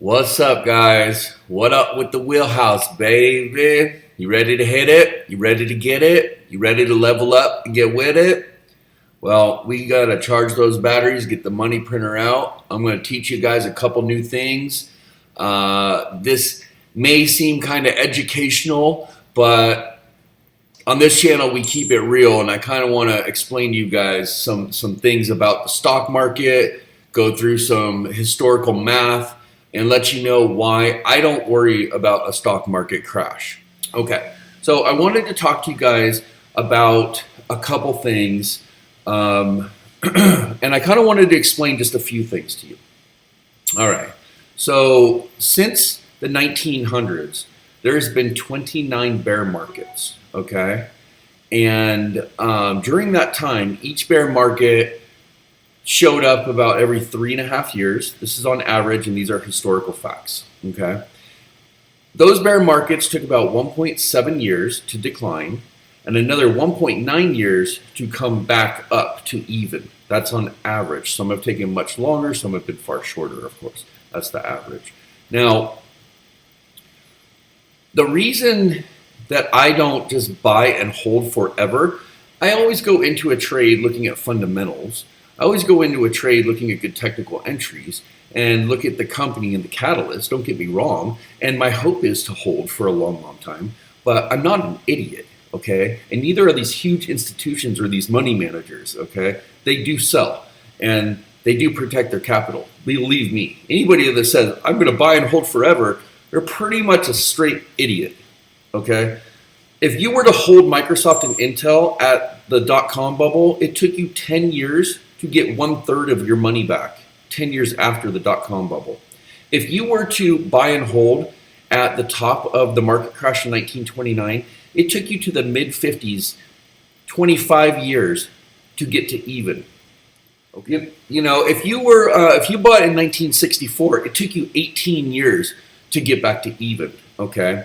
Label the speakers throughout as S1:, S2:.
S1: What's up, guys? What up with the wheelhouse, baby? You ready to hit it? You ready to get it? You ready to level up and get with it? Well, we got to charge those batteries, get the money printer out. I'm going to teach you guys a couple new things. This may seem kind of educational, but on this channel, we keep it real, and I kind of want to explain to you guys some things about the stock market, go through some historical math, and let you know why I don't worry about a stock market crash. Okay, so I wanted to talk to you guys about a couple things, and I kind of wanted to explain just a few things to you. All right, so since the 1900s, there's been 29 bear markets, okay? And during that time, each bear market showed up about every 3.5 years. This is on average, and these are historical facts, okay? Those bear markets took about 1.7 years to decline and another 1.9 years to come back up to even. That's on average. Some have taken much longer, some have been far shorter, of course. That's the average. Now, the reason that I don't just buy and hold forever, I always go into a trade looking at fundamentals. I always go into a trade looking at good technical entries and look at the company and the catalyst, don't get me wrong, and my hope is to hold for a long, long time, but I'm not an idiot, okay? And neither are these huge institutions or these money managers, okay? They do sell, and they do protect their capital. Believe me, anybody that says, I'm gonna buy and hold forever, they're pretty much a straight idiot, okay? If you were to hold Microsoft and Intel at the dot-com bubble, it took you 10 years to get 1/3 of your money back, 10 years after the dot-com bubble. If you were to buy and hold at the top of the market crash in 1929, it took you to the mid-50s, 25 years to get to even. Okay. You know, if you bought in 1964, it took you 18 years to get back to even, okay?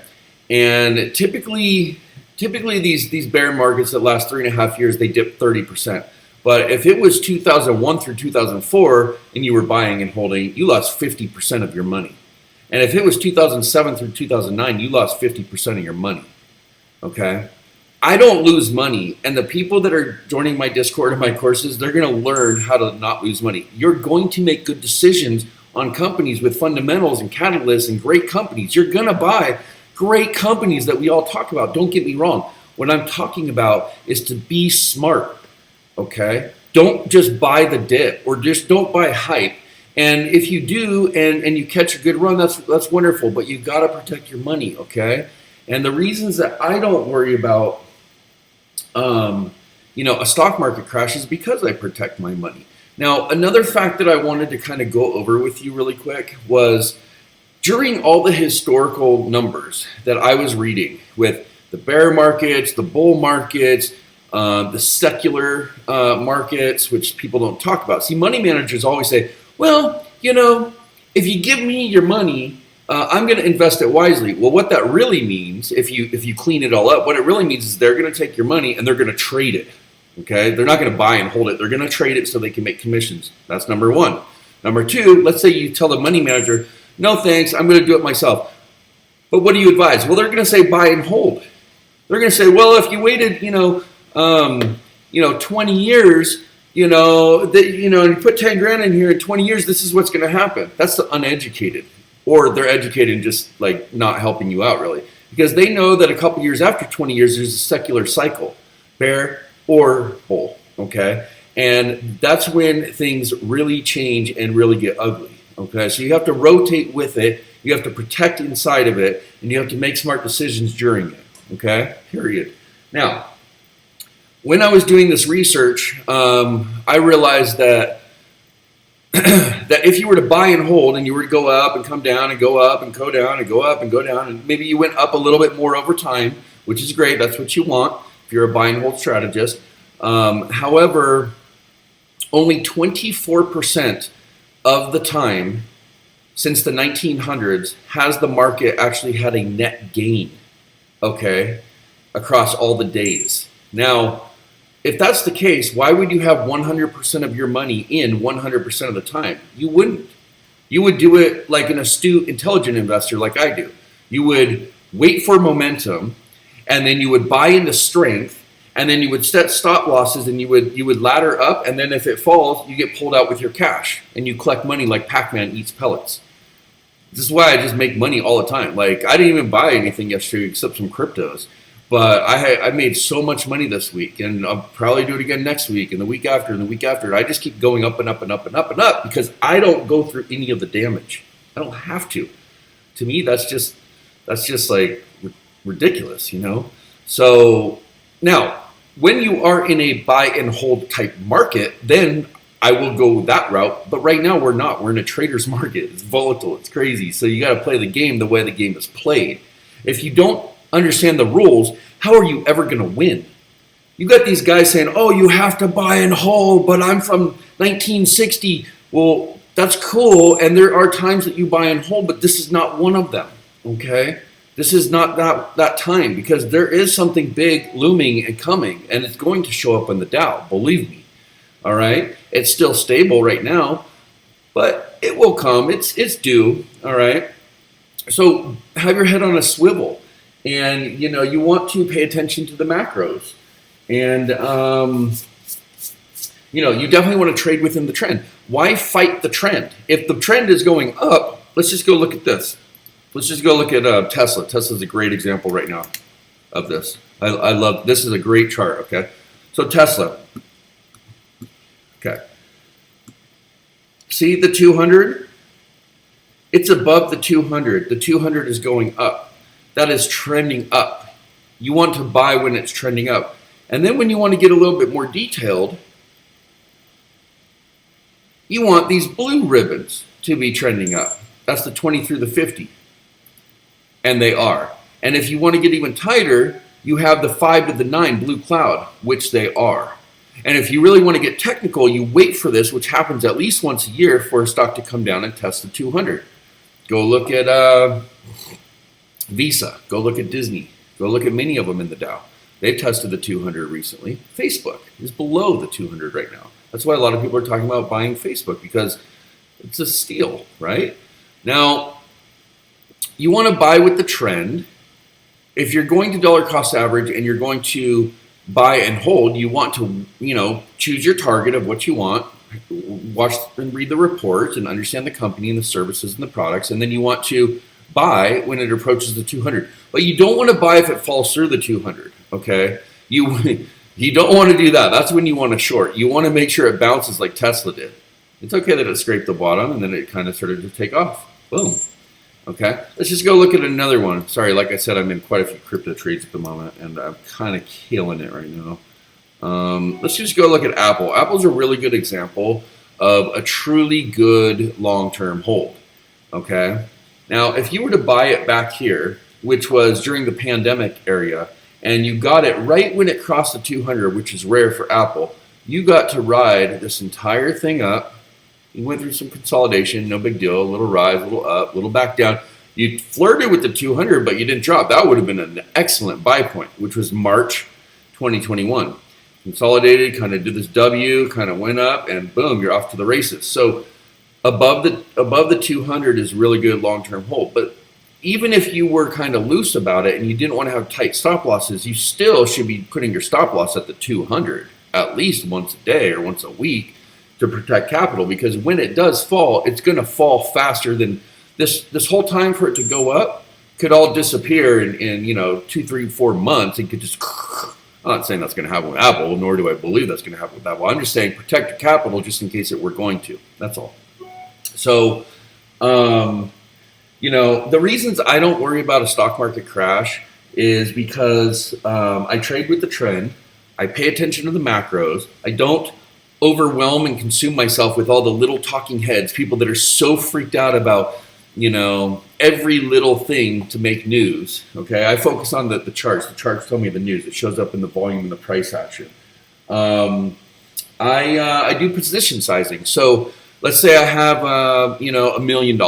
S1: And typically these bear markets that last 3.5 years, they dip 30%. But if it was 2001 through 2004 and you were buying and holding, you lost 50% of your money. And if it was 2007 through 2009, you lost 50% of your money, okay? I don't lose money, and the people that are joining my Discord and my courses, they're gonna learn how to not lose money. You're going to make good decisions on companies with fundamentals and catalysts and great companies. You're gonna buy great companies that we all talk about, don't get me wrong. What I'm talking about is to be smart. Okay, don't just buy the dip or just don't buy hype. And if you do and you catch a good run, that's wonderful, but you've got to protect your money, okay? And the reasons that I don't worry about a stock market crash is because I protect my money. Now, another fact that I wanted to kind of go over with you really quick was during all the historical numbers that I was reading with the bear markets, the bull markets, the secular markets, which people don't talk about. See, money managers always say, well, if you give me your money, I'm going to invest it wisely. Well, what that really means, if you clean it all up, what it really means is they're going to take your money and they're going to trade it, okay? They're not going to buy and hold it. They're going to trade it so they can make commissions. That's number one. Number two, let's say you tell the money manager, no thanks, I'm going to do it myself. But what do you advise? Well, they're going to say buy and hold. They're going to say, well, if you waited, 20 years, and you put 10 grand in here in 20 years, this is what's going to happen. That's the uneducated, or they're educated and just like not helping you out really, because they know that a couple years after 20 years, there's a secular cycle, bear or bull, okay? And that's when things really change and really get ugly, okay? So you have to rotate with it, you have to protect inside of it, and you have to make smart decisions during it, okay? Period. Now, when I was doing this research, I realized that that if you were to buy and hold and you were to go up and come down and go up and go down and go up and go down, and maybe you went up a little bit more over time, which is great, that's what you want if you're a buy and hold strategist. However, only 24% of the time since the 1900s has the market actually had a net gain, okay, across all the days. Now, if that's the case, why would you have 100% of your money in 100% of the time? You wouldn't. You would do it like an astute, intelligent investor like I do. You would wait for momentum, and then you would buy into strength, and then you would set stop losses, and you would ladder up, and then if it falls, you get pulled out with your cash, and you collect money like Pac-Man eats pellets. This is why I just make money all the time. Like, I didn't even buy anything yesterday except some cryptos. But I made so much money this week, and I'll probably do it again next week, and the week after, and the week after. I just keep going up and up and up and up and up because I don't go through any of the damage. I don't have to. To me, that's just like ridiculous, you know? So now, when you are in a buy and hold type market, then I will go that route. But right now, we're not. We're in a trader's market. It's volatile. It's crazy. So you got to play the game the way the game is played. If you don't understand the rules, how are you ever going to win? You got these guys saying, oh, you have to buy and hold, but I'm from 1960. Well, that's cool, and there are times that you buy and hold, but this is not one of them, okay? This is not that time, because there is something big looming and coming, and it's going to show up in the Dow, believe me, all right? It's still stable right now, but it will come. It's due, all right? So have your head on a swivel. And, you know, you want to pay attention to the macros. And, you know, you definitely want to trade within the trend. Why fight the trend? If the trend is going up, let's just go look at this. Let's just go look at Tesla. Tesla's a great example right now of this. I love, this is a great chart, okay? So Tesla, okay. See the 200? It's above the 200. The 200 is going up. That is trending up. You want to buy when it's trending up. And then when you want to get a little bit more detailed, you want these blue ribbons to be trending up. That's the 20 through the 50. And they are. And if you want to get even tighter, you have the 5 to the 9 blue cloud, which they are. And if you really want to get technical, you wait for this, which happens at least once a year, for a stock to come down and test the 200. Go look at Visa. Go look at Disney. Go look at many of them in the Dow. They've tested the 200 recently. Facebook is below the 200 right now. That's why a lot of people are talking about buying Facebook, because it's a steal, right? Now, you want to buy with the trend. If you're going to dollar cost average and you're going to buy and hold, you want to, you know, choose your target of what you want, watch and read the reports and understand the company and the services and the products, and then you want to buy when it approaches the 200. But you don't want to buy if it falls through the 200, okay? You don't want to do that. That's when you want to short. You want to make sure it bounces like Tesla did. It's okay that it scraped the bottom and then it kind of started to take off. Boom. Okay, let's just go look at another one. Sorry, like I said, I'm in quite a few crypto trades at the moment, and I'm kind of killing it right now. Let's just go look at Apple. Apple's a really good example of a truly good long-term hold, okay? Now, if you were to buy it back here, which was during the pandemic area, and you got it right when it crossed the 200, which is rare for Apple, you got to ride this entire thing up. You went through some consolidation, no big deal, a little rise, a little up, a little back down. You flirted with the 200, but you didn't drop. That would have been an excellent buy point, which was March 2021. Consolidated, kind of did this W, kind of went up, and boom, you're off to the races. So above the 200 is really good long-term hold. But even if you were kind of loose about it and you didn't want to have tight stop losses, you still should be putting your stop loss at the 200 at least once a day or once a week to protect capital, because when it does fall, it's going to fall faster than this whole time for it to go up could all disappear in 2, 3, 4 months. It could just, I'm not saying that's going to happen with Apple, nor do I believe that's going to happen with Apple. I'm just saying protect your capital just in case it were going to. That's all. So, the reasons I don't worry about a stock market crash is because I trade with the trend. I pay attention to the macros. I don't overwhelm and consume myself with all the little talking heads, people that are so freaked out about, every little thing to make news. Okay, I focus on the charts. The charts tell me the news. It shows up in the volume and the price action. I do position sizing. So let's say I have $1 million,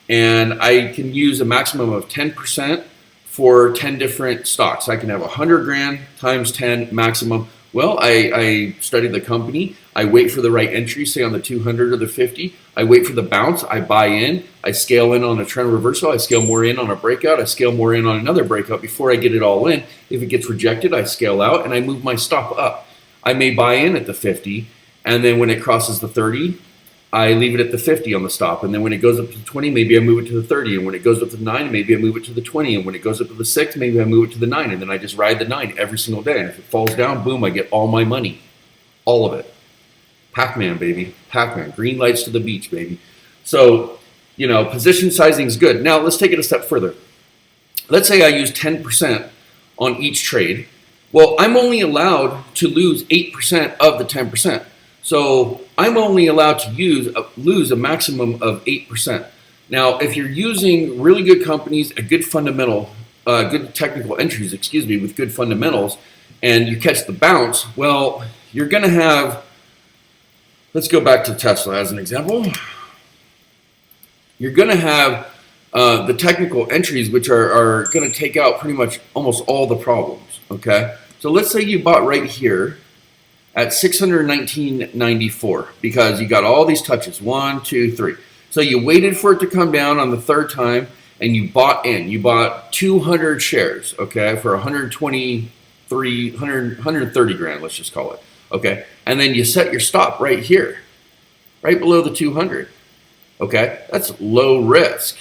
S1: and I can use a maximum of 10% for 10 different stocks. I can have 100 grand times 10 maximum, Well, I study the company. I wait for the right entry, say on the 200 or the 50. I wait for the bounce. I buy in. I scale in on a trend reversal. I scale more in on a breakout. I scale more in on another breakout before I get it all in. If it gets rejected, I scale out and I move my stop up. I may buy in at the 50, and then when it crosses the 30, I leave it at the 50 on the stop. And then when it goes up to the 20, maybe I move it to the 30. And when it goes up to the 9, maybe I move it to the 20. And when it goes up to the 6, maybe I move it to the 9. And then I just ride the 9 every single day. And if it falls down, boom, I get all my money. All of it. Pac-Man, baby. Pac-Man. Green lights to the beach, baby. So, position sizing is good. Now, let's take it a step further. Let's say I use 10% on each trade. Well, I'm only allowed to lose 8% of the 10%. So I'm only allowed to lose a maximum of 8%. Now, if you're using really good companies, a good good technical entries, with good fundamentals, and you catch the bounce, well, you're going to have, let's go back to Tesla as an example. You're going to have the technical entries, which are going to take out pretty much almost all the problems, okay? So let's say you bought right here at 619.94 because you got all these touches, 1, 2, 3. So you waited for it to come down on the third time and you bought in. You bought 200 shares, okay, for 130 grand, let's just call it, okay? And then you set your stop right here, right below the 200, okay? That's low risk,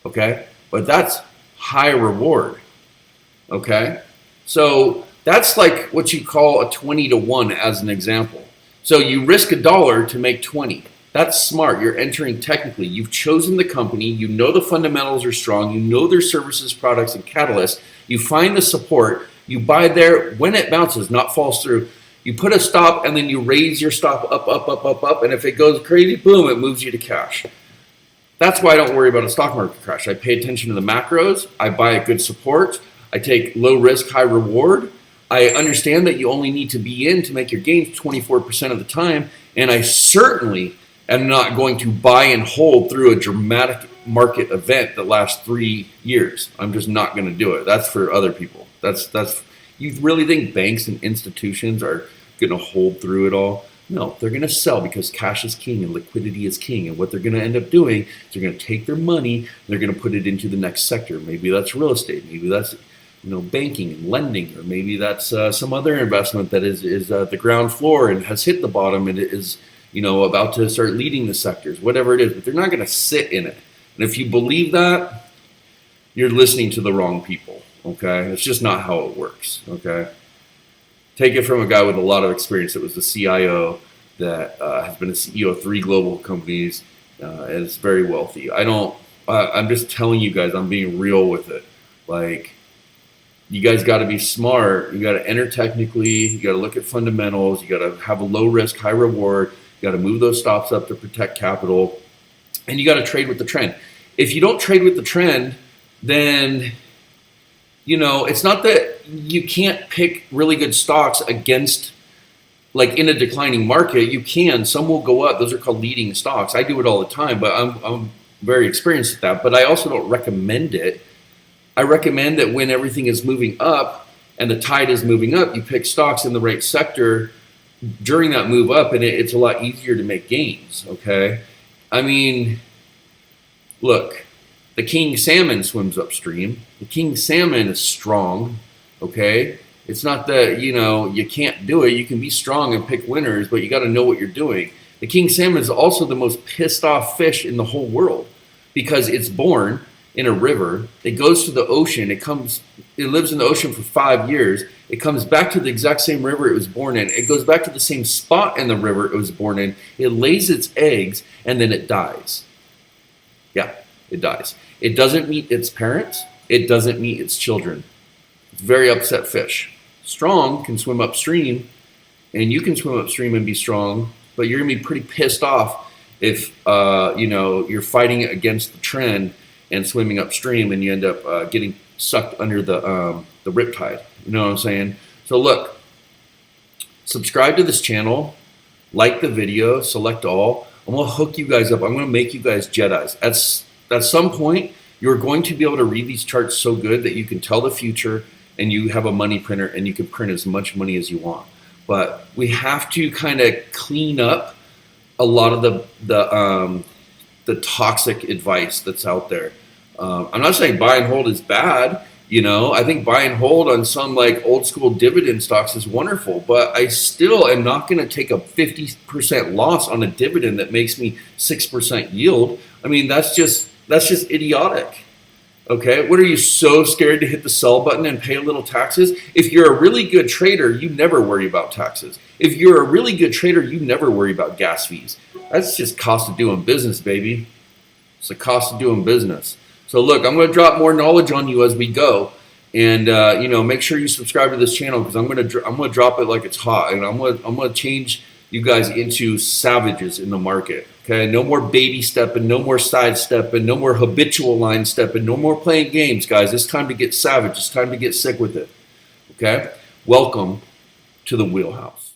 S1: okay? But that's high reward, okay? So that's like what you call a 20 to 1 as an example. So you risk $1 to make 20. That's smart. You're entering technically. You've chosen the company. You know the fundamentals are strong. You know their services, products, and catalysts. You find the support. You buy there when it bounces, not falls through. You put a stop and then you raise your stop up, up, up, up, up. And if it goes crazy, boom, it moves you to cash. That's why I don't worry about a stock market crash. I pay attention to the macros. I buy a good support. I take low risk, high reward. I understand that you only need to be in to make your gains 24% of the time, and I certainly am not going to buy and hold through a dramatic market event that lasts 3 years. I'm just not going to do it. That's for other people. That's you really think banks and institutions are going to hold through it all? No, they're going to sell because cash is king and liquidity is king. And what they're going to end up doing is they're going to take their money and they're going to put it into the next sector. Maybe that's real estate. Maybe that's banking and lending, or maybe that's some other investment that is the ground floor and has hit the bottom and is about to start leading the sectors, whatever it is. But they're not going to sit in it. And if you believe that, you're listening to the wrong people. Okay, it's just not how it works. Okay, take it from a guy with a lot of experience that was the CIO that has been a CEO of 3 global companies and is very wealthy. I'm just telling you guys, I'm being real with it. Like, you guys got to be smart. You got to enter technically. You got to look at fundamentals. You got to have a low risk, high reward. You got to move those stops up to protect capital. And you got to trade with the trend. If you don't trade with the trend, then, it's not that you can't pick really good stocks against, like in a declining market. You can. Some will go up. Those are called leading stocks. I do it all the time, but I'm very experienced at that. But I also don't recommend it. I recommend that when everything is moving up and the tide is moving up, you pick stocks in the right sector during that move up, and it's a lot easier to make gains, okay? I mean, look, the king salmon swims upstream. The king salmon is strong, okay? It's not that, you can't do it. You can be strong and pick winners, but you got to know what you're doing. The king salmon is also the most pissed off fish in the whole world because it's born in a river. It goes to the ocean. It lives in the ocean for 5 years. It comes back to the exact same river it was born in. It goes back to the same spot in the river it was born in. It lays its eggs and then it dies. Yeah, it dies. It doesn't meet its parents. It doesn't meet its children. It's a very upset fish. Strong can swim upstream, and you can swim upstream and be strong, but you're going to be pretty pissed off if you're fighting against the trend and swimming upstream, and you end up getting sucked under the riptide. You know what I'm saying? So look, subscribe to this channel, like the video, select all. I'm gonna hook you guys up. I'm gonna make you guys Jedis. At some point, you're going to be able to read these charts so good that you can tell the future and you have a money printer and you can print as much money as you want. But we have to kind of clean up a lot of the toxic advice that's out there. I'm not saying buy and hold is bad. I think buy and hold on some like old school dividend stocks is wonderful, but I still am not going to take a 50% loss on a dividend that makes me 6% yield. I mean, that's just idiotic. Okay, what are you so scared to hit the sell button and pay a little taxes? If you're a really good trader, you never worry about taxes. If you're a really good trader, you never worry about gas fees. That's just cost of doing business, baby. It's the cost of doing business. So look, I'm going to drop more knowledge on you as we go, and make sure you subscribe to this channel because I'm going to drop it like it's hot, and I'm going to change you guys into savages in the market. Okay, no more baby stepping, no more side stepping, no more habitual line stepping, no more playing games, guys. It's time to get savage. It's time to get sick with it. Okay, welcome to the wheelhouse.